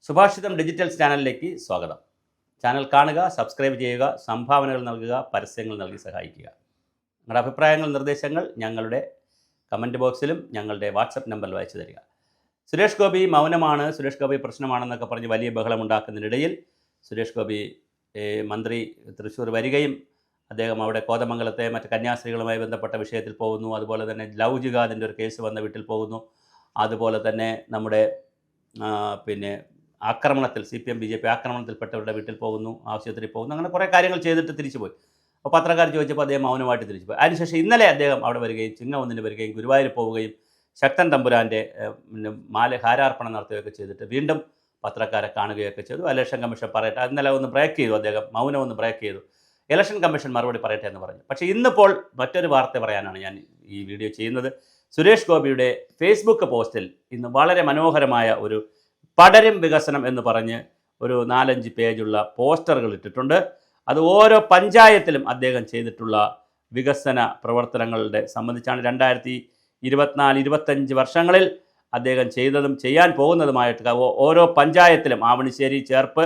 സുഭാഷിതം digital ചാനലിലേക്ക് സ്വാഗതം. Channel കാണുക, സബ്സ്ക്രൈബ് ചെയ്യുക, സംഭാവനകൾ നൽകുക, പരസ്യങ്ങൾ നൽകി സഹായിക്കുക. നിങ്ങളുടെ അഭിപ്രായങ്ങൾ, നിർദ്ദേശങ്ങൾ ഞങ്ങളുടെ കമൻറ്റ് ബോക്സിലും ഞങ്ങളുടെ വാട്സപ്പ് നമ്പറിൽ അയച്ചു തരിക. സുരേഷ് ഗോപി മൗനമാണ്, സുരേഷ് ഗോപി പ്രശ്നമാണെന്നൊക്കെ പറഞ്ഞ് വലിയ ബഹളമുണ്ടാക്കുന്നതിനിടയിൽ സുരേഷ് ഗോപി മന്ത്രി തൃശ്ശൂർ വരികയും അദ്ദേഹം അവിടെ കോതമംഗലത്തെ മറ്റ് കന്യാസ്ത്രീകളുമായി ബന്ധപ്പെട്ട വിഷയത്തിൽ പോകുന്നു. അതുപോലെ തന്നെ ലവ് ജിഹാദിൻ്റെ ഒരു കേസ് വന്ന വീട്ടിൽ പോകുന്നു. അതുപോലെ തന്നെ നമ്മുടെ ആക്രമണത്തിൽ CPM BJP ആക്രമണത്തിൽപ്പെട്ടവരുടെ വീട്ടിൽ പോകുന്നു, ആശുപത്രിയിൽ പോകുന്നു. അങ്ങനെ കുറേ കാര്യങ്ങൾ ചെയ്തിട്ട് തിരിച്ചു പോയി. അപ്പോൾ പത്രക്കാർ ചോദിച്ചപ്പോൾ അദ്ദേഹം മൗനമായിട്ട് തിരിച്ചു പോയി. അതിനുശേഷം ഇന്നലെ അദ്ദേഹം അവിടെ വരികയും ചിങ്ങ1 വരികയും ഗുരുവായൂർ പോവുകയും ശക്തൻ തമ്പുരാൻ്റെ ഹാരാർപ്പണം നടത്തുകയൊക്കെ ചെയ്തിട്ട് വീണ്ടും പത്രക്കാരെ കാണുകയൊക്കെ ചെയ്തു. ഇലക്ഷൻ കമ്മീഷൻ പറയട്ടെ, ഇന്നലെ ഒന്ന് ബ്രേക്ക് ചെയ്തു, അദ്ദേഹം മൗനം ഒന്ന് ബ്രേക്ക് ചെയ്തു. ഇലക്ഷൻ കമ്മീഷൻ മറുപടി പറയട്ടെ എന്ന് പറഞ്ഞു. പക്ഷേ ഇന്നിപ്പോൾ മറ്റൊരു വാർത്ത പറയാനാണ് ഞാൻ ഈ വീഡിയോ ചെയ്യുന്നത്. സുരേഷ് ഗോപിയുടെ ഫേസ്ബുക്ക് പോസ്റ്റിൽ ഇന്ന് വളരെ മനോഹരമായ ഒരു പടരും വികസനം എന്ന് പറഞ്ഞ് ഒരു 4-5 പേജുള്ള പോസ്റ്ററുകൾ ഇട്ടിട്ടുണ്ട്. അത് ഓരോ പഞ്ചായത്തിലും അദ്ദേഹം ചെയ്തിട്ടുള്ള വികസന പ്രവർത്തനങ്ങളുടെ സംബന്ധിച്ചാണ്. 2024-25 വർഷങ്ങളിൽ അദ്ദേഹം ചെയ്തതും ചെയ്യാൻ പോകുന്നതുമായിട്ട് ഓരോ പഞ്ചായത്തിലും ആവണിശ്ശേരി, ചേർപ്പ്,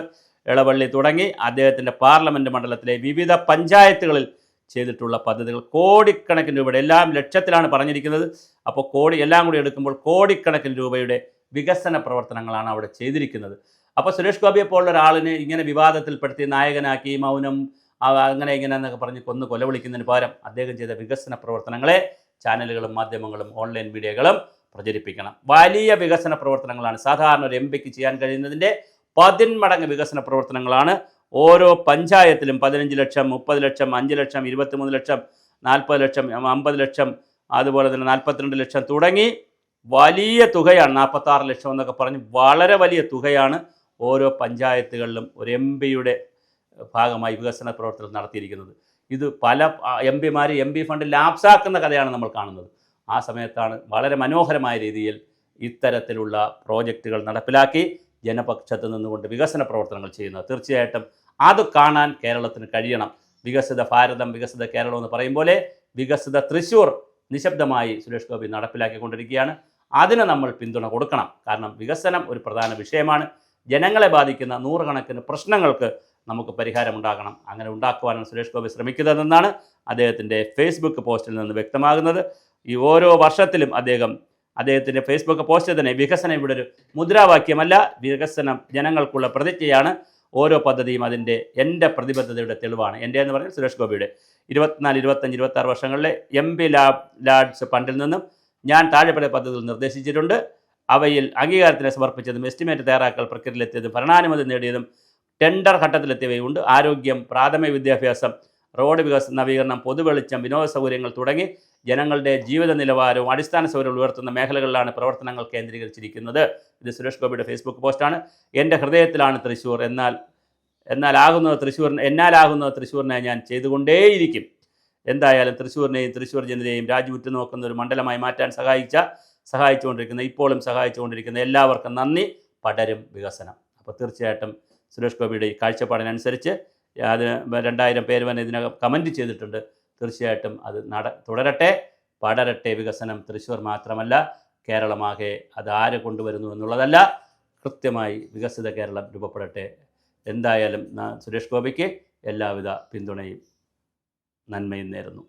ഇളവള്ളി തുടങ്ങി അദ്ദേഹത്തിൻ്റെ പാർലമെൻറ്റ് മണ്ഡലത്തിലെ വിവിധ പഞ്ചായത്തുകളിൽ ചെയ്തിട്ടുള്ള പദ്ധതികൾ കോടിക്കണക്കിന് രൂപയുടെ, എല്ലാം ലക്ഷത്തിലാണ് പറഞ്ഞിരിക്കുന്നത്. അപ്പോൾ എല്ലാം കൂടി എടുക്കുമ്പോൾ കോടിക്കണക്കിന് രൂപയുടെ വികസന പ്രവർത്തനങ്ങളാണ് അവിടെ ചെയ്തിരിക്കുന്നത്. അപ്പോൾ സുരേഷ് ഗോപിയെ പോലുള്ള ഒരാളിനെ ഇങ്ങനെ വിവാദത്തിൽപ്പെടുത്തി നായകനാക്കി മൗനം അങ്ങനെ ഇങ്ങനെ എന്നൊക്കെ പറഞ്ഞ് കൊല വിളിക്കുന്നതിന് പകരം അദ്ദേഹം ചെയ്ത വികസന പ്രവർത്തനങ്ങളെ ചാനലുകളും മാധ്യമങ്ങളും ഓൺലൈൻ മീഡിയകളും പ്രചരിപ്പിക്കണം. വലിയ വികസന പ്രവർത്തനങ്ങളാണ്. സാധാരണ ഒരു MP ചെയ്യാൻ കഴിയുന്നതിൻ്റെ 10 മടങ്ങ് വികസന പ്രവർത്തനങ്ങളാണ് ഓരോ പഞ്ചായത്തിലും. 15 ലക്ഷം, 30 ലക്ഷം, 5 ലക്ഷം, 23 ലക്ഷം, 40 ലക്ഷം, 50 ലക്ഷം, അതുപോലെ തന്നെ 42 ലക്ഷം തുടങ്ങി വലിയ തുകയാണ്. 46 ലക്ഷം എന്നൊക്കെ പറഞ്ഞ് വളരെ വലിയ തുകയാണ് ഓരോ പഞ്ചായത്തുകളിലും ഒരു MP ഭാഗമായി വികസന പ്രവർത്തനം നടത്തിയിരിക്കുന്നത്. ഇത് പല MP MP ഫണ്ട് ലാപ്സാക്കുന്ന കഥയാണ് നമ്മൾ കാണുന്നത്. ആ സമയത്താണ് വളരെ മനോഹരമായ രീതിയിൽ ഇത്തരത്തിലുള്ള പ്രോജക്റ്റുകൾ നടപ്പിലാക്കി ജനപക്ഷത്ത് നിന്നുകൊണ്ട് വികസന പ്രവർത്തനങ്ങൾ ചെയ്യുന്നത്. തീർച്ചയായിട്ടും അത് കാണാൻ കേരളത്തിന് കഴിയണം. വികസിത ഭാരതം, വികസിത കേരളം എന്ന് പറയും പോലെ വികസിത തൃശ്ശൂർ നിശബ്ദമായി സുരേഷ് ഗോപി നടപ്പിലാക്കിക്കൊണ്ടിരിക്കുകയാണ്. അതിന് നമ്മൾ പിന്തുണ കൊടുക്കണം. കാരണം വികസനം ഒരു പ്രധാന വിഷയമാണ്. ജനങ്ങളെ ബാധിക്കുന്ന നൂറുകണക്കിന് പ്രശ്നങ്ങൾക്ക് നമുക്ക് പരിഹാരമുണ്ടാകണം. അങ്ങനെ ഉണ്ടാക്കുവാനാണ് സുരേഷ് ഗോപി ശ്രമിക്കുന്നതെന്നാണ് അദ്ദേഹത്തിൻ്റെ ഫേസ്ബുക്ക് പോസ്റ്റിൽ നിന്ന് വ്യക്തമാകുന്നത്. ഈ ഓരോ വർഷത്തിലും അദ്ദേഹത്തിൻ്റെ ഫേസ്ബുക്ക് പോസ്റ്റിൽ തന്നെ വികസനം ഇവിടെ ഒരു മുദ്രാവാക്യമല്ല, വികസനം ജനങ്ങൾക്കുള്ള പ്രതിജ്ഞയാണ്. ഓരോ പദ്ധതിയും എൻ്റെ പ്രതിബദ്ധതയുടെ തെളിവാണ്. എൻ്റെ എന്ന് പറഞ്ഞാൽ സുരേഷ് ഗോപിയുടെ 24, 25, 26 വർഷങ്ങളിലെ MP ലാഡ്സ് ഫണ്ടിൽ നിന്നും ഞാൻ താഴെപ്പറയ പദ്ധതികൾ നിർദ്ദേശിച്ചിട്ടുണ്ട്. അവയിൽ അംഗീകാരത്തിന് സമർപ്പിച്ചതും എസ്റ്റിമേറ്റ് തയ്യാറാക്കൽ പ്രക്രിയയിലെത്തിയതും ഭരണാനുമതി നേടിയതും ടെൻഡർ ഘട്ടത്തിലെത്തിയവയുണ്ട്. ആരോഗ്യം, പ്രാഥമിക വിദ്യാഭ്യാസം, റോഡ് നവീകരണം, പൊതുവെളിച്ചം, വിനോദ സൗകര്യങ്ങൾ തുടങ്ങി ജനങ്ങളുടെ ജീവിത നിലവാരവും അടിസ്ഥാന സൗകര്യങ്ങൾ ഉയർത്തുന്ന മേഖലകളിലാണ് പ്രവർത്തനങ്ങൾ കേന്ദ്രീകരിച്ചിരിക്കുന്നത്. ഇത് സുരേഷ് ഗോപിയുടെ ഫേസ്ബുക്ക് പോസ്റ്റാണ്. എൻ്റെ ഹൃദയത്തിലാണ് തൃശ്ശൂർ, എന്നാലാകുന്നത് തൃശ്ശൂരിനെ ഞാൻ ചെയ്തുകൊണ്ടേയിരിക്കും. എന്തായാലും തൃശ്ശൂരിനെയും തൃശ്ശൂർ ജനതയെയും രാജ്യവിറ്റ് നോക്കുന്ന ഒരു മണ്ഡലമായി മാറ്റാൻ ഇപ്പോഴും സഹായിച്ചുകൊണ്ടിരിക്കുന്ന എല്ലാവർക്കും നന്ദി. പടരും വികസനം. അപ്പോൾ തീർച്ചയായിട്ടും സുരേഷ് ഗോപിയുടെ ഈ കാഴ്ചപ്പാടിനനുസരിച്ച് അതിന് 2000 പേര് വരെ ഇതിനകം കമൻറ്റ് ചെയ്തിട്ടുണ്ട്. തീർച്ചയായിട്ടും അത് തുടരട്ടെ, പടരട്ടെ വികസനം. തൃശ്ശൂർ മാത്രമല്ല, കേരളമാകെ അത് ആര് കൊണ്ടുവരുന്നു എന്നുള്ളതല്ല, കൃത്യമായി വികസിത കേരളം രൂപപ്പെടട്ടെ. എന്തായാലും സുരേഷ് ഗോപിക്ക് എല്ലാവിധ പിന്തുണയും നന്മയും നേരുന്നു.